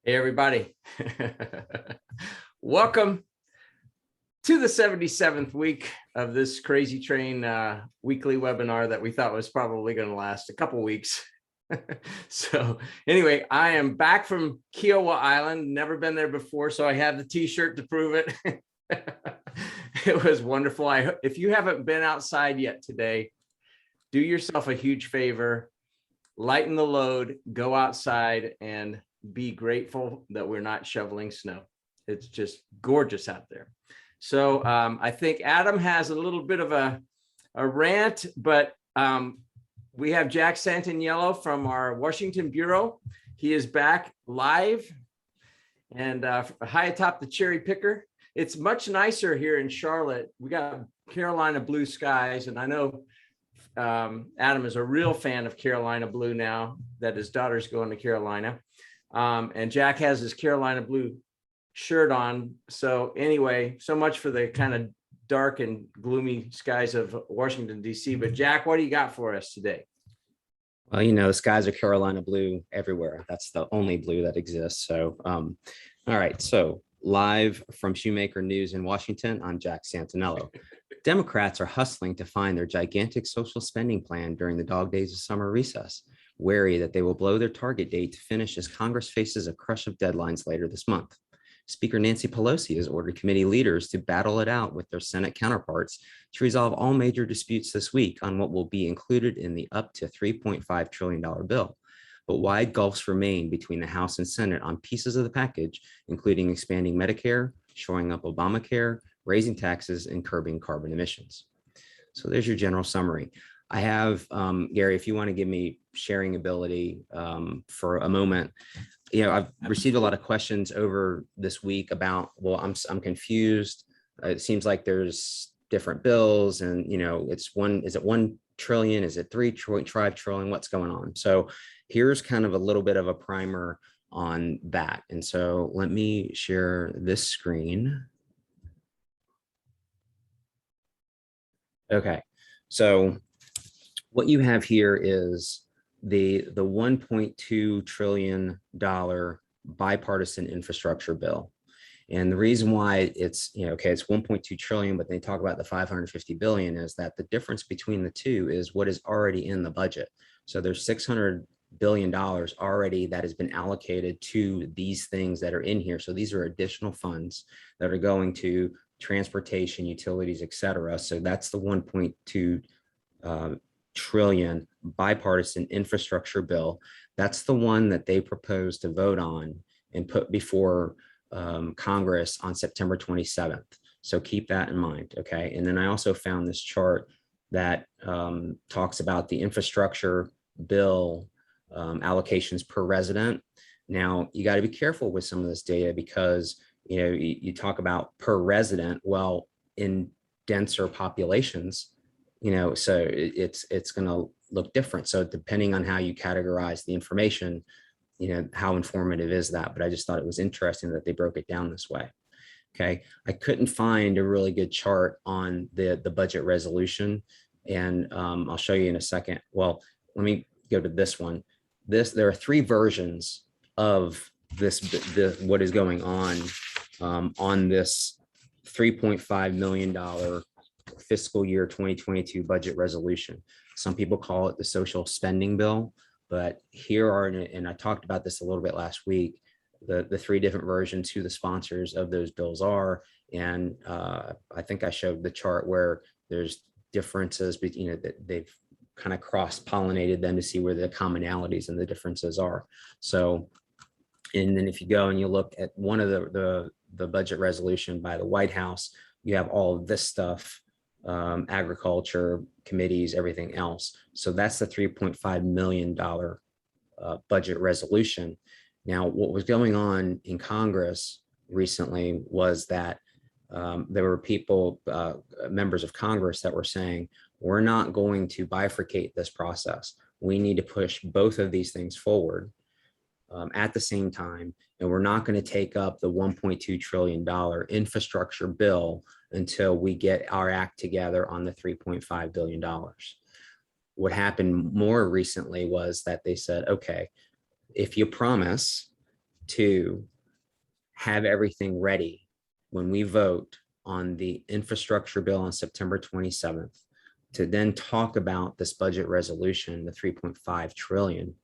Hey, everybody. Welcome to the 77th week of this Crazy Train weekly webinar that we thought was probably going to last a couple weeks. So anyway, I am back from Kiowa Island, never been there before, so I have the t-shirt to prove it. It was wonderful. If you haven't been outside yet today, do yourself a huge favor, lighten the load, go outside and be grateful that we're not shoveling snow. It's just gorgeous out there. So I think Adam has a little bit of a rant, but we have Jack Santaniello from our Washington Bureau. He is back live and high atop the cherry picker. It's much nicer here in Charlotte. We got Carolina blue skies, and I know Adam is a real fan of Carolina blue now that his daughter's going to Carolina. And Jack has his Carolina blue shirt on. So anyway, so much for the kind of dark and gloomy skies of Washington, D.C. But Jack, what do you got for us today? Well, you know, the skies are Carolina blue everywhere. That's the only blue that exists. So, all right. So live from Shoemaker News in Washington, I'm Jack Santaniello. Democrats are hustling to find their gigantic social spending plan during the dog days of summer recess, wary that they will blow their target date to finish as Congress faces a crush of deadlines later this month. Speaker Nancy Pelosi has ordered committee leaders to battle it out with their Senate counterparts to resolve all major disputes this week on what will be included in the up to $3.5 trillion bill. But wide gulfs remain between the House and Senate on pieces of the package, including expanding Medicare, shoring up Obamacare, raising taxes, and curbing carbon emissions. So there's your general summary. I have, Gary, if you want to give me sharing ability for a moment. You know, I've received a lot of questions over this week about, well, I'm confused. It seems like there's different bills and, you know, is it 1 trillion? Is it 3.5 trillion? What's going on? So here's kind of a little bit of a primer on that. And so let me share this screen. Okay, so what you have here is the $1.2 trillion bipartisan infrastructure bill. And the reason why it's, you know, okay, it's 1.2 trillion, but they talk about the 550 billion is that the difference between the two is what is already in the budget. So there's $600 billion already that has been allocated to these things that are in here. So these are additional funds that are going to transportation, utilities, et cetera. So that's the 1.2 trillion bipartisan infrastructure bill. That's the one that they propose to vote on and put before Congress on September 27th. So keep that in mind, okay? And then I also found this chart that talks about the infrastructure bill allocations per resident. Now, you got to be careful with some of this data because, you know, you talk about per resident. Well, in denser populations, you know, so it's going to look different. So depending on how you categorize the information, you know, how informative is that? But I just thought it was interesting that they broke it down this way. Okay, I couldn't find a really good chart on the budget resolution, and I'll show you in a second. Well, let me go to this one. There are three versions of what is going on this $3.5 million fiscal year 2022 budget resolution. Some people call it the social spending bill, but here are, and I talked about this a little bit last week, the three different versions, who the sponsors of those bills are. And I think I showed the chart where there's differences between, you know, that they've kind of cross-pollinated them to see where the commonalities and the differences are. So, and then if you go and you look at one of the budget resolution by the White House, you have all of this stuff, agriculture, committees, everything else. So that's the $3.5 million budget resolution. Now, what was going on in Congress recently was that there were people, members of Congress, that were saying, we're not going to bifurcate this process. We need to push both of these things forward at the same time. And we're not going to take up the $1.2 trillion infrastructure bill until we get our act together on the $3.5 billion. What happened more recently was that they said, okay, if you promise to have everything ready when we vote on the infrastructure bill on September 27th, to then talk about this budget resolution, the 3.5 trillion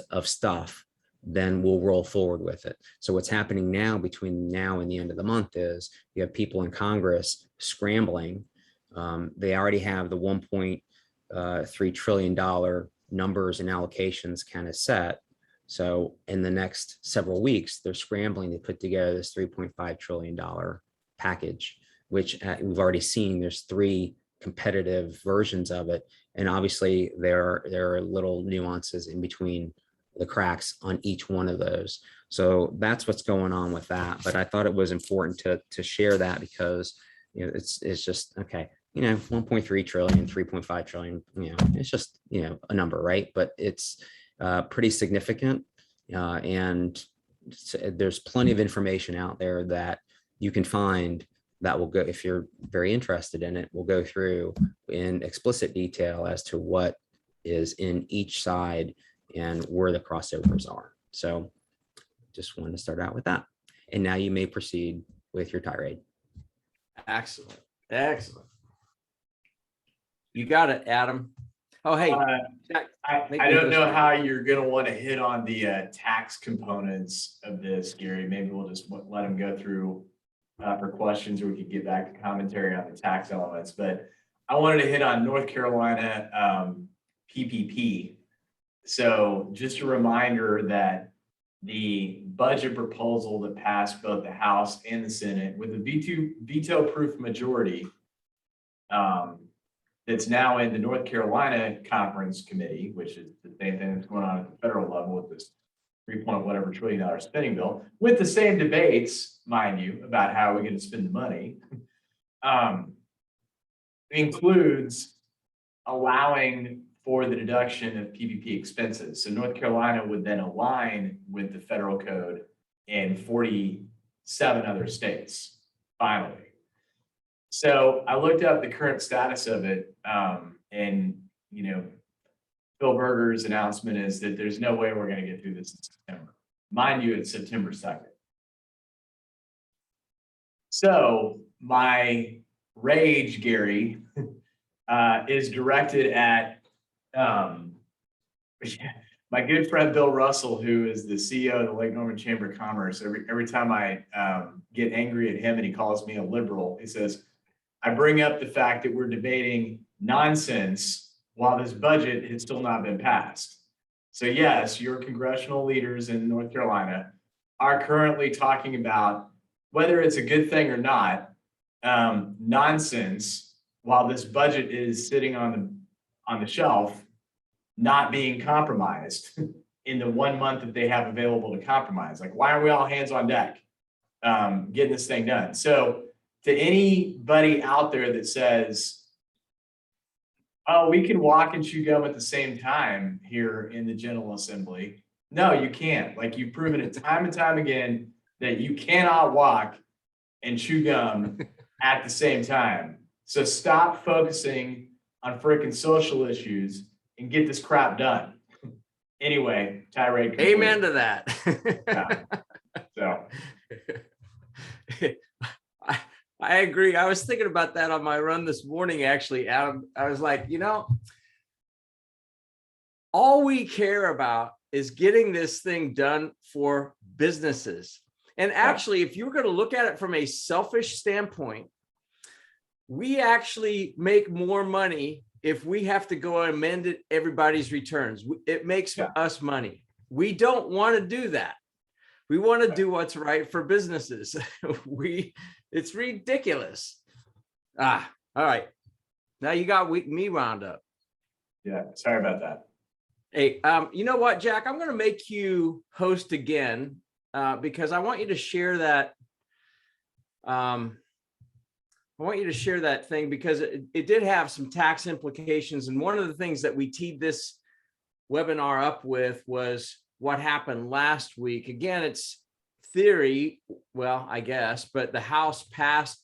of stuff, then we'll roll forward with it. So what's happening now between now and the end of the month is you have people in Congress scrambling. They already have the $1.3 trillion numbers and allocations kind of set. So in the next several weeks, they're scrambling to put together this $3.5 trillion package, which we've already seen. There's 3 competitive versions of it. And obviously there are little nuances in between the cracks on each one of those. So that's what's going on with that. But I thought it was important to share that because, you know, it's just, okay, you know, 1.3 trillion, 3.5 trillion, you know, it's just, you know, a number, right? But it's pretty significant. And there's plenty of information out there that you can find that will go, if you're very interested in it, we'll go through in explicit detail as to what is in each side and where the crossovers are. So just wanted to start out with that. And now you may proceed with your tirade. Excellent. Excellent. You got it, Adam. Oh, hey, Jack, I don't know how you're going to want to hit on the tax components of this, Gary. Maybe we'll just let him go through for questions, or we could get back to commentary on the tax elements. But I wanted to hit on North Carolina PPP. So just a reminder that the budget proposal that passed both the House and the Senate with a veto-proof majority that's now in the North Carolina Conference Committee, which is the same thing that's going on at the federal level with this 3 trillion spending bill, with the same debates, mind you, about how we're going to spend the money, includes allowing for the deduction of PPP expenses. So North Carolina would then align with the federal code in 47 other states, finally. So I looked up the current status of it, and, you know, Phil Berger's announcement is that there's no way we're going to get through this in September. Mind you, it's September 2nd. So my rage, Gary, is directed at my good friend Bill Russell, who is the CEO of the Lake Norman Chamber of Commerce. Every time I get angry at him and he calls me a liberal, he says, I bring up the fact that we're debating nonsense while this budget has still not been passed. So yes, your congressional leaders in North Carolina are currently talking about whether it's a good thing or not, nonsense, while this budget is sitting on the shelf, not being compromised in the 1 month that they have available to compromise. Like, why aren't we all hands on deck getting this thing done? So to anybody out there that says, oh, we can walk and chew gum at the same time here in the General Assembly. No, you can't. Like, you've proven it time and time again that you cannot walk and chew gum at the same time. So stop focusing on freaking social issues and get this crap done. Anyway, tirade complete. Amen to that. Yeah. So I agree. I was thinking about that on my run this morning, actually, Adam. I was like, you know, all we care about is getting this thing done for businesses. And actually, if you're going to look at it from a selfish standpoint, we actually make more money if we have to go and amend everybody's returns. It makes us money. We don't want to do that. We want to do what's right for businesses. It's ridiculous. All right. Now you got me wound up. yeah, sorry about that. Hey, you know what, Jack? I'm going to make you host again because I want you to share that. I want you to share that thing because it did have some tax implications. And one of the things that we teed this webinar up with was what happened last week. Again, it's theory, well, I guess, but the House passed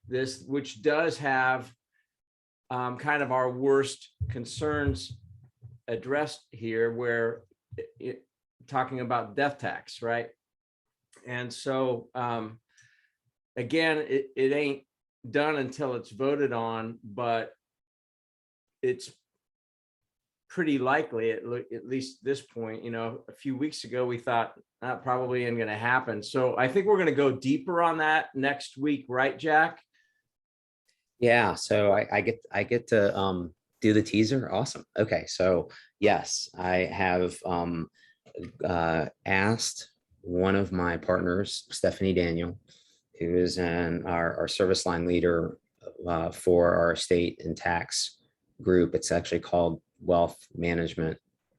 this, which does have kind of our worst concerns addressed here, where talking about death tax, right? And so, again, it ain't done until it's voted on, but it's pretty likely at least this point. A few weeks ago, we thought that probably ain't going to happen. So I think we're going to go deeper on that next week, right, Jack? Yeah, so I get to do the teaser. Awesome. Okay, so yes, I have asked one of my partners, Stephanie Daniel, who is our service line leader for our estate and tax group. It's actually called Wealth Management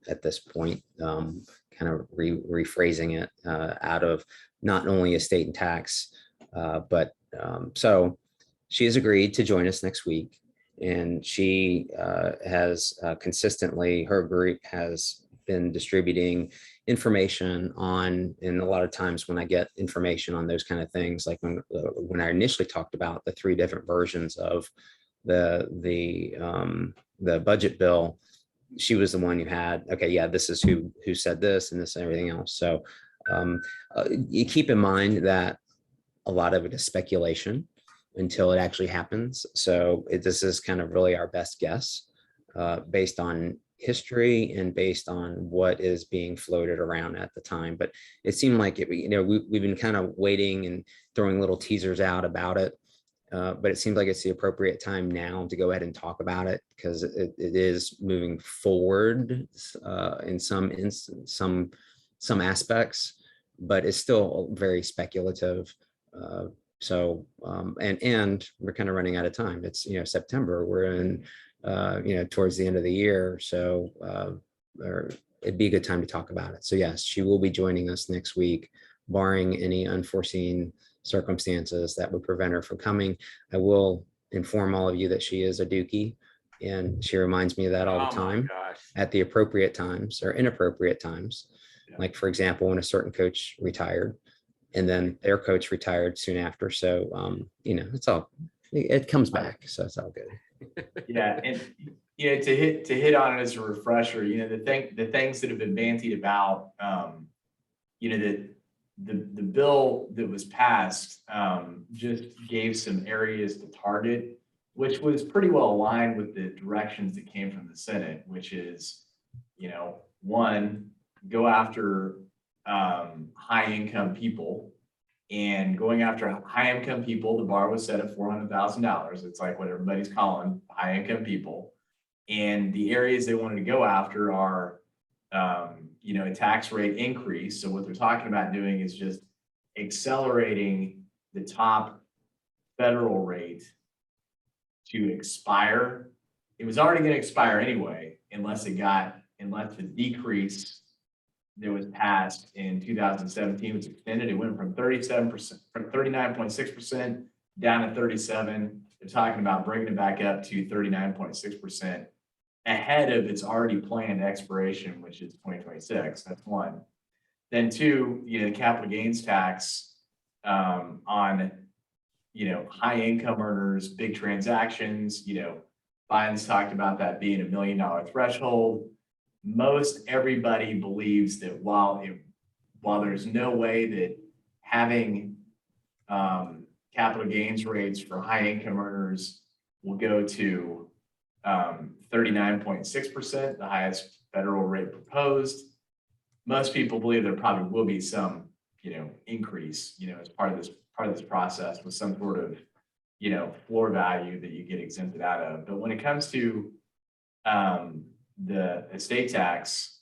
at this point, kind of rephrasing it out of not only estate and tax, but so she has agreed to join us next week. And she has consistently, her group has been distributing information on, and a lot of times when I get information on those kind of things, like when I initially talked about the 3 different versions of the budget bill, she was the one who had, okay, yeah, this is who said this and this and everything else. So you keep in mind that a lot of it is speculation until it actually happens. So this is kind of really our best guess based on history and based on what is being floated around at the time. But it seemed like we've been kind of waiting and throwing little teasers out about it. But it seems like it's the appropriate time now to go ahead and talk about it, because it is moving forward in some aspects, but it's still very speculative. So and we're kind of running out of time. It's September. We're in towards the end of the year, so it'd be a good time to talk about it. So yes, she will be joining us next week, barring any unforeseen circumstances that would prevent her from coming. I will inform all of you that she is a Dookie, and she reminds me of that all the time at the appropriate times or inappropriate times. Yeah. Like, for example, when a certain coach retired, and then their coach retired soon after. So, it comes back. So it's all good. Yeah. And, to hit on it as a refresher, the things that have been bandied about, the bill that was passed just gave some areas to target, which was pretty well aligned with the directions that came from the Senate, which is, one, go after high income people. And going after high income people, the bar was set at $400,000. It's like what everybody's calling high income people. And the areas they wanted to go after are, a tax rate increase. So what they're talking about doing is just accelerating the top federal rate to expire. It was already going to expire anyway, unless the decrease that was passed in 2017 was extended. It went from 39.6% down to 37. They're talking about bringing it back up to 39.6% ahead of its already planned expiration, which is 2026. That's one. Then two, the capital gains tax on, high income earners, big transactions. Biden's talked about that being $1 million threshold. Most everybody believes that while there's no way that having capital gains rates for high income earners will go to 39.6%, the highest federal rate proposed, most people believe there probably will be some increase as part of this process with some sort of floor value that you get exempted out of. But when it comes to the estate tax,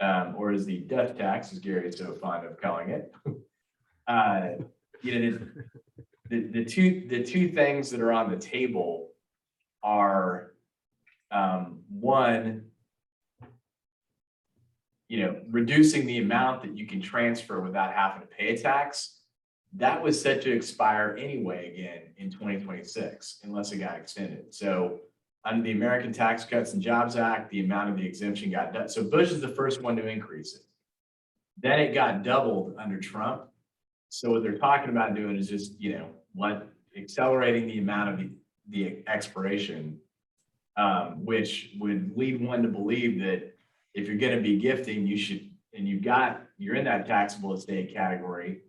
or as the death tax, as Gary is so fond of calling it, the two things that are on the table are one, reducing the amount that you can transfer without having to pay a tax. That was set to expire anyway again in 2026, unless it got extended. So under the American Tax Cuts and Jobs Act, the amount of the exemption got done. So Bush is the first one to increase it. Then it got doubled under Trump. So what they're talking about doing is just, accelerating the amount of the expiration, which would lead one to believe that if you're going to be gifting, you should, and you're in that taxable estate category,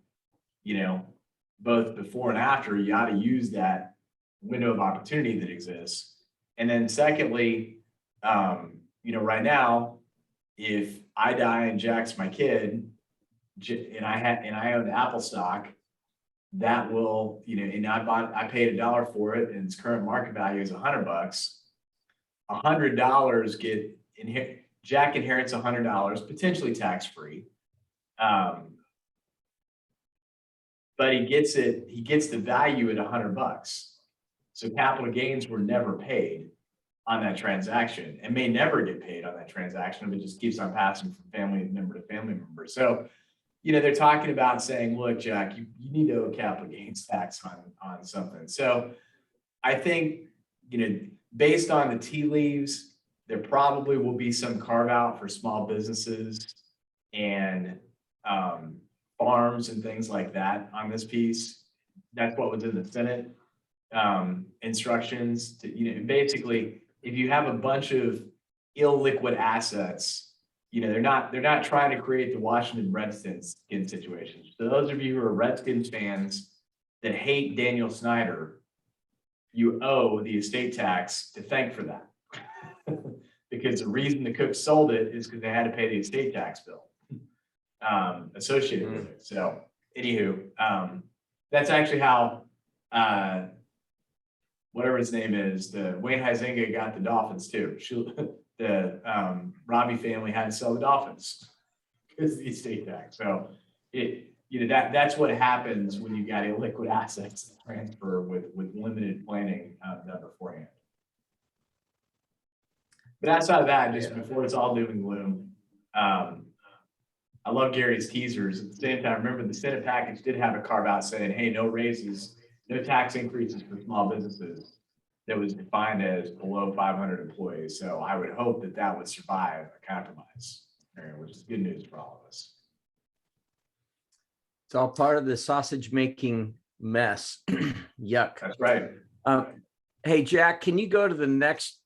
both before and after, you ought to use that window of opportunity that exists. And then secondly, right now, if I die and Jack's my kid, and I own Apple stock, that will, and I paid $1 for it, and its current market value is $100. $100 Jack inherits $100, potentially tax-free. But he gets the value at $100. So capital gains were never paid on that transaction and may never get paid on that transaction if it just keeps on passing from family member to family member. So, they're talking about saying, look, Jack, you need to owe capital gains tax on something. So I think, based on the tea leaves, there probably will be some carve out for small businesses and farms and things like that on this piece. That's what was in the Senate instructions to, basically, if you have a bunch of illiquid assets, they're not trying to create the Washington Redskins situation. So those of you who are Redskins fans that hate Daniel Snyder, you owe the estate tax to thank for that. Because the reason the Cooks sold it is because they had to pay the estate tax bill associated with it. So anywho, that's actually how whatever his name is, the Wayne Huizenga got the Dolphins too. The Robbie family had to sell the Dolphins because of the estate tax. So that's what happens when you got illiquid assets transfer with limited planning done beforehand. But outside of that, just before it's all doom and gloom, I love Gary's teasers. At the same time, remember the Senate package did have a carve out saying, hey, no raises, no tax increases for small businesses. That was defined as below 500 employees. So I would hope that would survive a compromise, which is good news for all of us. It's all part of the sausage making mess. Yuck. That's right. Hey, Jack, can you go to the next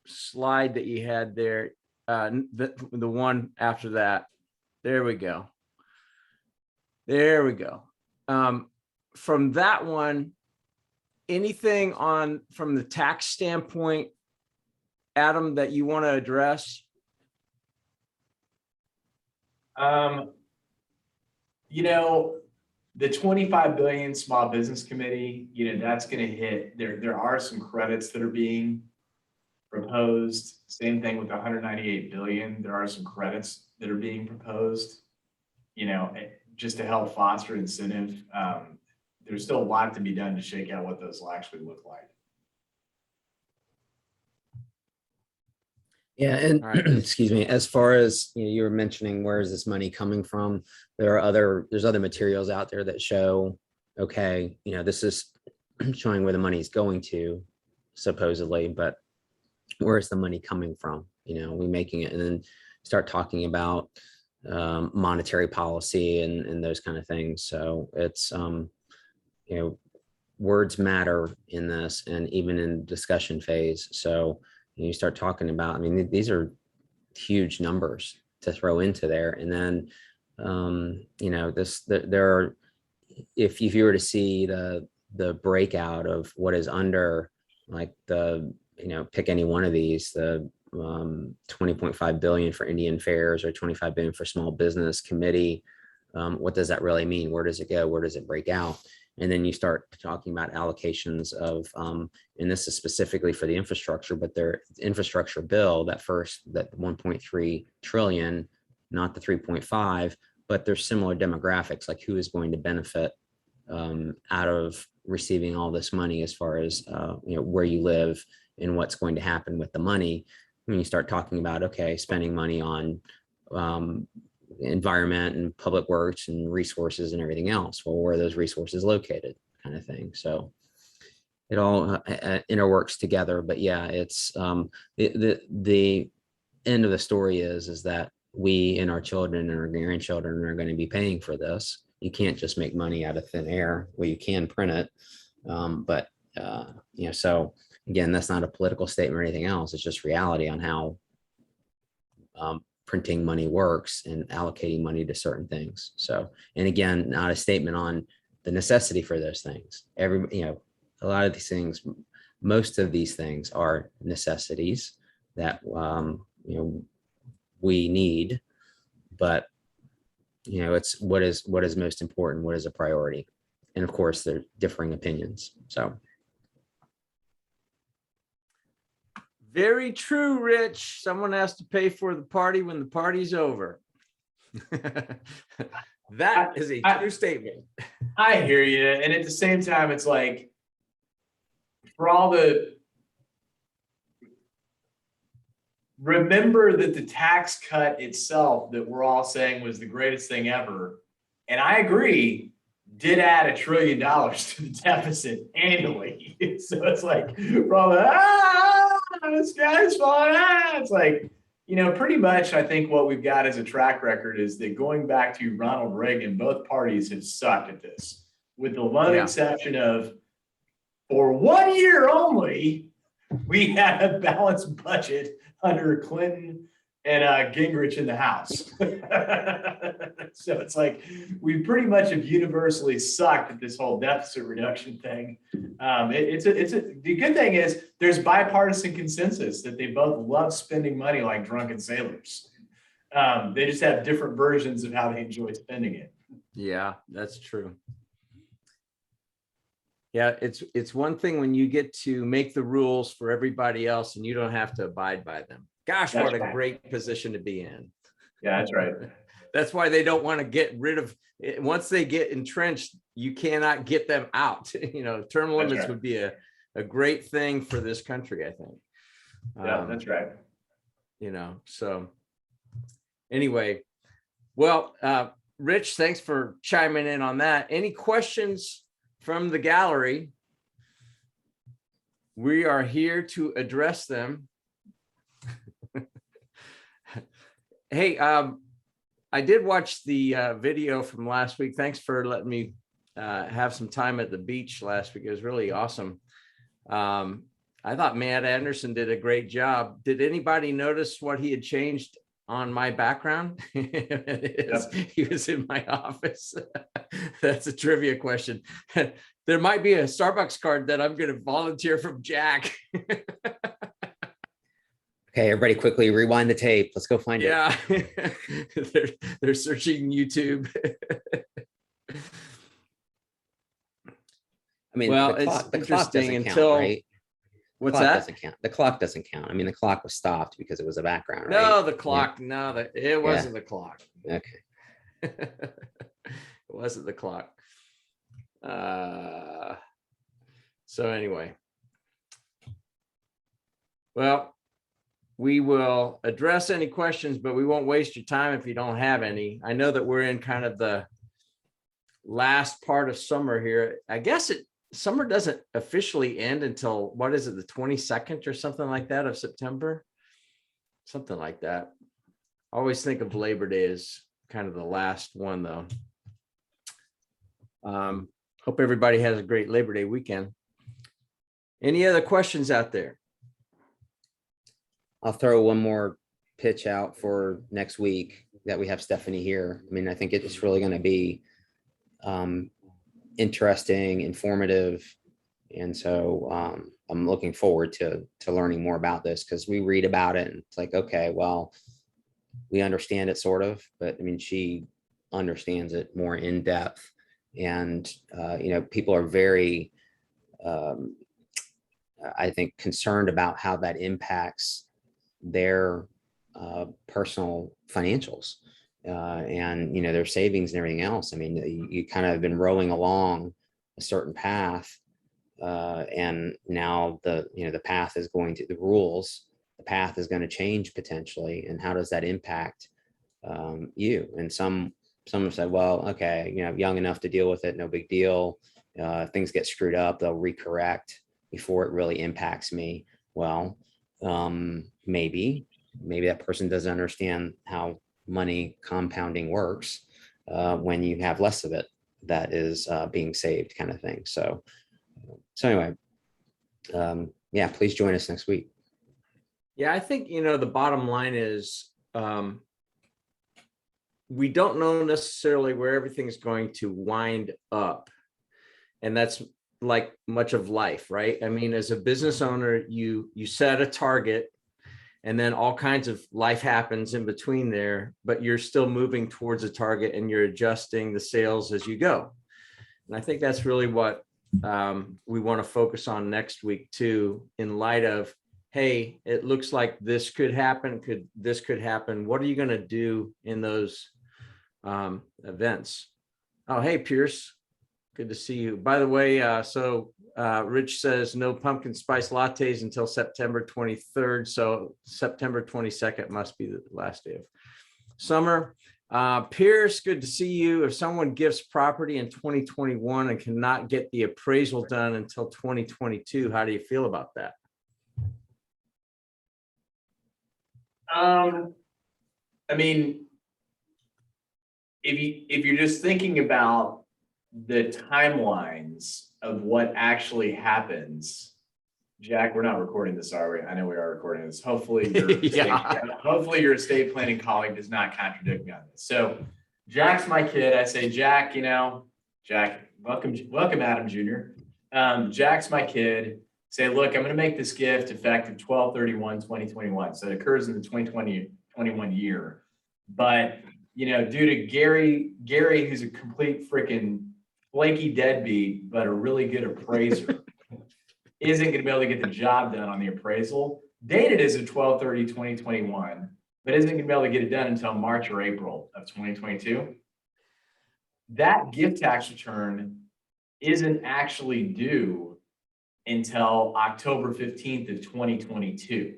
slide that you had there? The one after that. There we go. There we go. From that one, anything from the tax standpoint, Adam, that you want to address? The 25 billion small business committee, that's going to hit there are some credits that are being proposed. Same thing with 198 billion. There are some credits that are being proposed, just to help foster incentive. There's still a lot to be done to shake out what those will actually look like. Yeah, and excuse me, as far as you were mentioning, where is this money coming from? There's other materials out there that show, okay, this is showing where the money is going to, supposedly, but where is the money coming from? We making it, and then start talking about monetary policy and those kind of things. So it's words matter in this, and even in discussion phase. So you start talking about, these are huge numbers to throw into there. And then, there are, if you were to see the breakout of what is under, like pick any one of these, the 20.5 billion for Indian Affairs or 25 billion for Small Business Committee. What does that really mean? Where does it go? Where does it break out? And then you start talking about allocations of, and this is specifically for the infrastructure, but their infrastructure bill, that 1.3 trillion, not the 3.5, but there's similar demographics, like who is going to benefit out of receiving all this money, as far as where you live and what's going to happen with the money. When you start talking about, okay, spending money on environment and public works and resources and everything else, well, where are those resources located, kind of thing. So it all interworks together. But yeah, it's the end of the story is that we and our children and our grandchildren are going to be paying for this. You can't just make money out of thin air. Well, you can print it, but so again, that's not a political statement or anything else. It's just reality on how printing money works and allocating money to certain things. So, and again, not a statement on the necessity for those things. A lot of these things, most of these things are necessities that, we need, but, it's what is most important, what is a priority. And of course, there are differing opinions. So. Very true, Rich. Someone has to pay for the party when the party's over. That is a true statement. I hear you. And at the same time, it's like, for all remember that the tax cut itself that we're all saying was the greatest thing ever, and I agree, did add $1 trillion to the deficit annually. So it's like, we're all the sky's falling. It's like, pretty much I think what we've got as a track record is that going back to Ronald Reagan, both parties have sucked at this, with the one exception of, for 1 year only, we had a balanced budget under Clinton and Gingrich in the House. So it's like, we pretty much have universally sucked at this whole deficit reduction thing. The good thing is there's bipartisan consensus that they both love spending money like drunken sailors. They just have different versions of how they enjoy spending it. Yeah, that's true. Yeah, it's one thing when you get to make the rules for everybody else and you don't have to abide by them. Gosh, what a great position to be in. Yeah, that's right. That's why they don't want to get rid of it. Once they get entrenched, you cannot get them out. Term limits would be a great thing for this country, I think. Yeah, that's right. So anyway, well, Rich, thanks for chiming in on that. Any questions from the gallery? We are here to address them. Hey, I did watch the video from last week. Thanks for letting me have some time at the beach last week. It was really awesome. I thought Matt Anderson did a great job. Did anybody notice what he had changed on my background? He was in my office. That's a trivia question. There might be a Starbucks card that I'm going to volunteer from Jack. Okay, everybody quickly rewind the tape. Let's go find it. Yeah, they're searching YouTube. I mean, well, the clock doesn't until count, right? What's that? Doesn't count. The clock doesn't count. I mean, the clock was stopped because it was a background, right? No, the clock. Yeah. No, it wasn't the clock. Okay. It wasn't the clock. So anyway, well, we will address any questions, but we won't waste your time if you don't have any. I know that we're in kind of the last part of summer here. I guess summer doesn't officially end until, what is it, the 22nd or something like that of September? Something like that. I always think of Labor Day as kind of the last one, though. Hope everybody has a great Labor Day weekend. Any other questions out there? I'll throw one more pitch out for next week that we have Stephanie here. I mean, I think it's really going to be interesting, informative. And so I'm looking forward to learning more about this, because we read about it and it's like, okay, well, we understand it sort of, but I mean, she understands it more in depth. And, people are very, I think, concerned about how that impacts their personal financials and their savings and everything else. I mean, you kind of have been rowing along a certain path, and now the path is going to the path is going to change potentially, and how does that impact you? And some have said, well, okay, young enough to deal with it, no big deal. Things get screwed up, they'll recorrect before it really impacts me. Well, maybe that person doesn't understand how money compounding works when you have less of it that is being saved, kind of thing. So anyway, yeah, please join us next week. Yeah, I think, the bottom line is we don't know necessarily where everything's going to wind up. And that's like much of life, right? I mean, as a business owner, you set a target, and then all kinds of life happens in between there, but you're still moving towards a target and you're adjusting the sales as you go. And I think that's really what we want to focus on next week too, in light of, hey, it looks like this could happen. This could happen. What are you going to do in those events? Oh, hey, Pierce. Good to see you. By the way, Rich says no pumpkin spice lattes until September 23rd. So September 22nd must be the last day of summer. Pierce, good to see you. If someone gifts property in 2021 and cannot get the appraisal done until 2022, how do you feel about that? I mean, if you're just thinking about the timelines of what actually happens, Jack, we're not recording this, are we? I know we are recording this. Hopefully hopefully your estate planning colleague does not contradict me on this. So Jack's my kid. I say, Jack, Jack, welcome Adam Jr. Jack's my kid. Say, look, I'm going to make this gift effective 12/31/2021. So it occurs in the 2021 year. But, due to Gary, who's a complete freaking flaky deadbeat, but a really good appraiser, isn't going to be able to get the job done on the appraisal. Dated as of 12/30/2021, but isn't going to be able to get it done until March or April of 2022. That gift tax return isn't actually due until October 15th of 2022.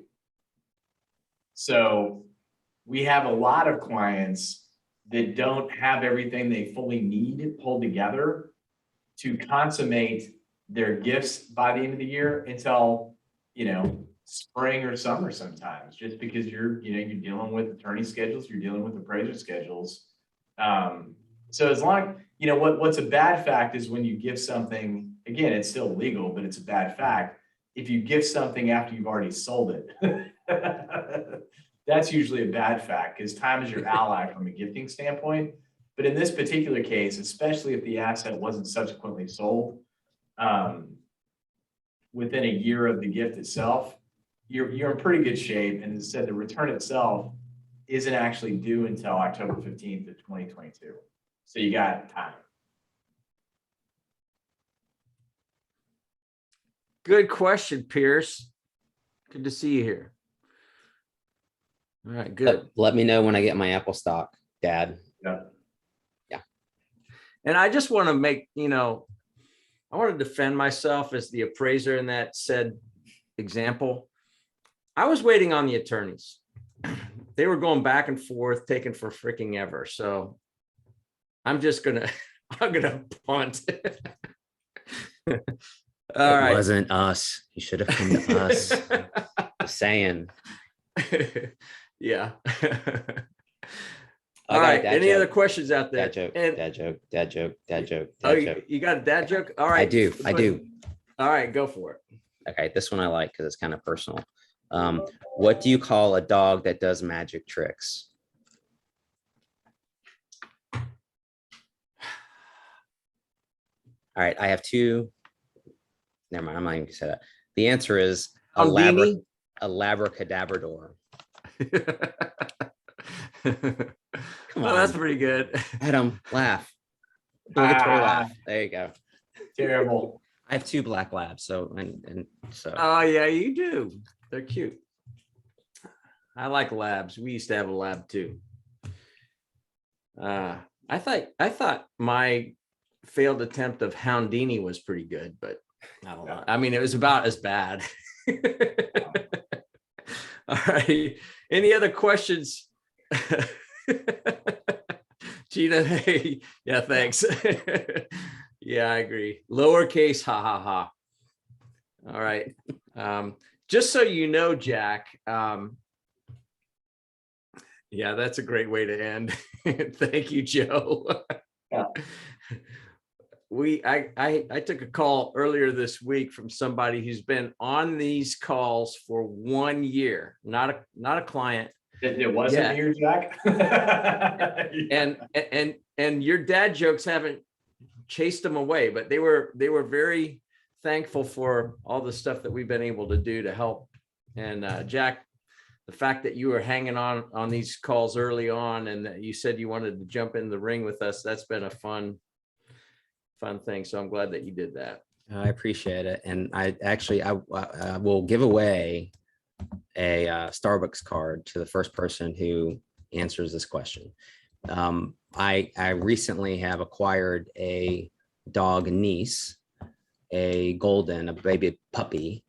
So we have a lot of clients that don't have everything they fully need pulled together to consummate their gifts by the end of the year until, spring or summer sometimes, just because you're dealing with attorney schedules, you're dealing with appraiser schedules. So as long, what's a bad fact is when you give something, again, it's still legal, but it's a bad fact. If you give something after you've already sold it, that's usually a bad fact because time is your ally from a gifting standpoint. But in this particular case, especially if the asset wasn't subsequently sold within a year of the gift itself, you're in pretty good shape. And as I said, the return itself isn't actually due until October 15th of 2022. So you got time. Good question, Pierce. Good to see you here. All right, good. Let me know when I get my Apple stock, Dad. Yeah. And I just want to make, I want to defend myself as the appraiser in that said example. I was waiting on the attorneys. They were going back and forth, taking for freaking ever. So I'm gonna punt. All right. It wasn't us. You should have come to us. Just saying. Yeah. All right. Any other questions out there? Dad joke. Oh, you got a dad joke? All right. I do. All right, go for it. Okay, this one I like because it's kind of personal. What do you call a dog that does magic tricks? All right, I have two. Never mind, I'm not even gonna say that. The answer is a labracadabrador. Come on, that's pretty good. Adam, laugh. Obligatory laugh. There you go. Terrible. I have two black labs, so. Oh yeah, you do. They're cute. I like labs. We used to have a lab too. I thought my failed attempt of Houndini was pretty good, but I don't know. I mean, it was about as bad. All right. Any other questions? Gina, hey, yeah, thanks. Yeah, I agree. Lowercase, ha ha ha. All right. Just so you know, Jack, yeah, that's a great way to end. Thank you, Joe. Yeah. I took a call earlier this week from somebody who's been on these calls for 1 year, not a client, It wasn't Yeah. here, Jack. And your dad jokes haven't chased them away, but they were very thankful for all the stuff that we've been able to do to help. And Jack, the fact that you were hanging on these calls early on, and that you said you wanted to jump in the ring with us, that's been a fun thing. So I'm glad that you did that. I appreciate it. And I will give away a Starbucks card to the first person who answers this question. I recently have acquired a dog niece, a golden, a baby puppy,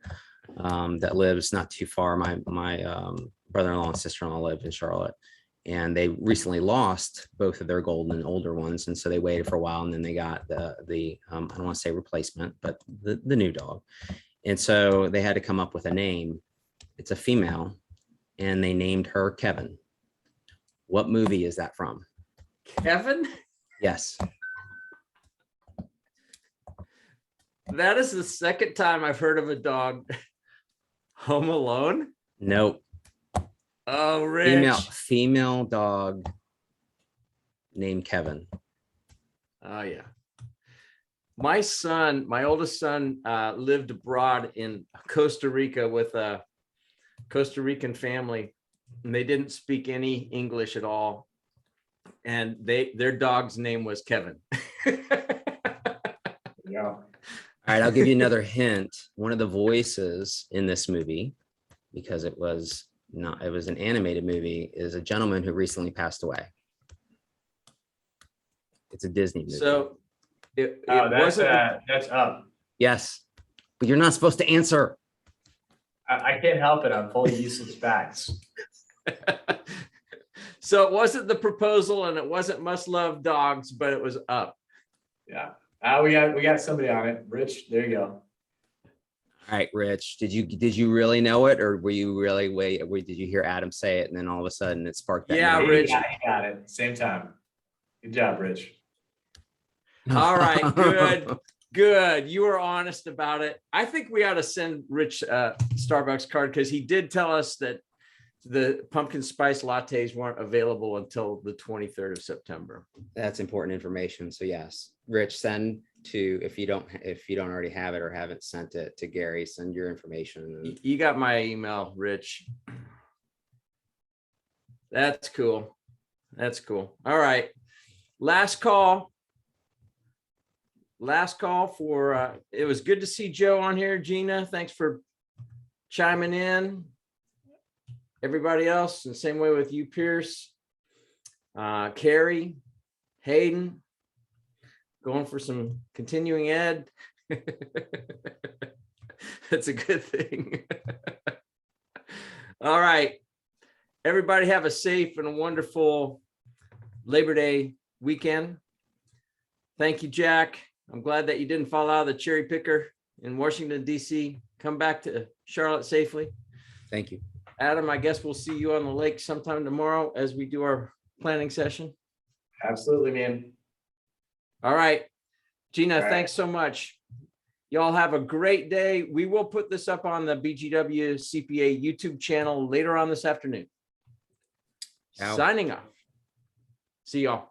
that lives not too far. My brother-in-law and sister-in-law live in Charlotte, and they recently lost both of their golden older ones. And so they waited for a while, and then they got the I don't want to say replacement, but the new dog. And so they had to come up with a name. It's a female, and they named her Kevin. What movie is that from? Kevin? Yes. That is the second time I've heard of a dog. Home Alone? Nope. Oh, Rich. Female dog named Kevin. Oh, yeah. My oldest son, lived abroad in Costa Rica with a Costa Rican family, and they didn't speak any English at all. And their dog's name was Kevin. Yeah. All right, I'll give you another hint. One of the voices in this movie, because it was an animated movie, is a gentleman who recently passed away. It's a Disney movie. So That's Up. Yes, but you're not supposed to answer. I can't help it. I'm full of useless facts. So it wasn't The Proposal, and it wasn't Must Love Dogs, but it was Up. Yeah. We got somebody on it. Rich, there you go. All right, Rich, did you really know it, or were you really did you hear Adam say it and then all of a sudden it sparked that? Yeah, memory? Rich. He got it. Same time. Good job, Rich. All right, good. You were honest about it. I think we ought to send Rich a Starbucks card, because he did tell us that the pumpkin spice lattes weren't available until the 23rd of September. That's important information. So yes, Rich, send to, if you don't already have it or haven't sent it to Gary, send your information. You got my email, Rich. That's cool. That's cool. All right. Last call for, it was good to see Joe on here. Gina, thanks for chiming in. Everybody else, and same way with you, Pierce, Carrie, Hayden, going for some continuing ed. That's a good thing. All right. Everybody have a safe and a wonderful Labor Day weekend. Thank you, Jack. I'm glad that you didn't fall out of the cherry picker in Washington, D.C. Come back to Charlotte safely. Thank you. Adam, I guess we'll see you on the lake sometime tomorrow as we do our planning session. Absolutely, man. All right. Gina, All right. Thanks so much. Y'all have a great day. We will put this up on the BGW CPA YouTube channel later on this afternoon. Ciao. Signing off. See y'all.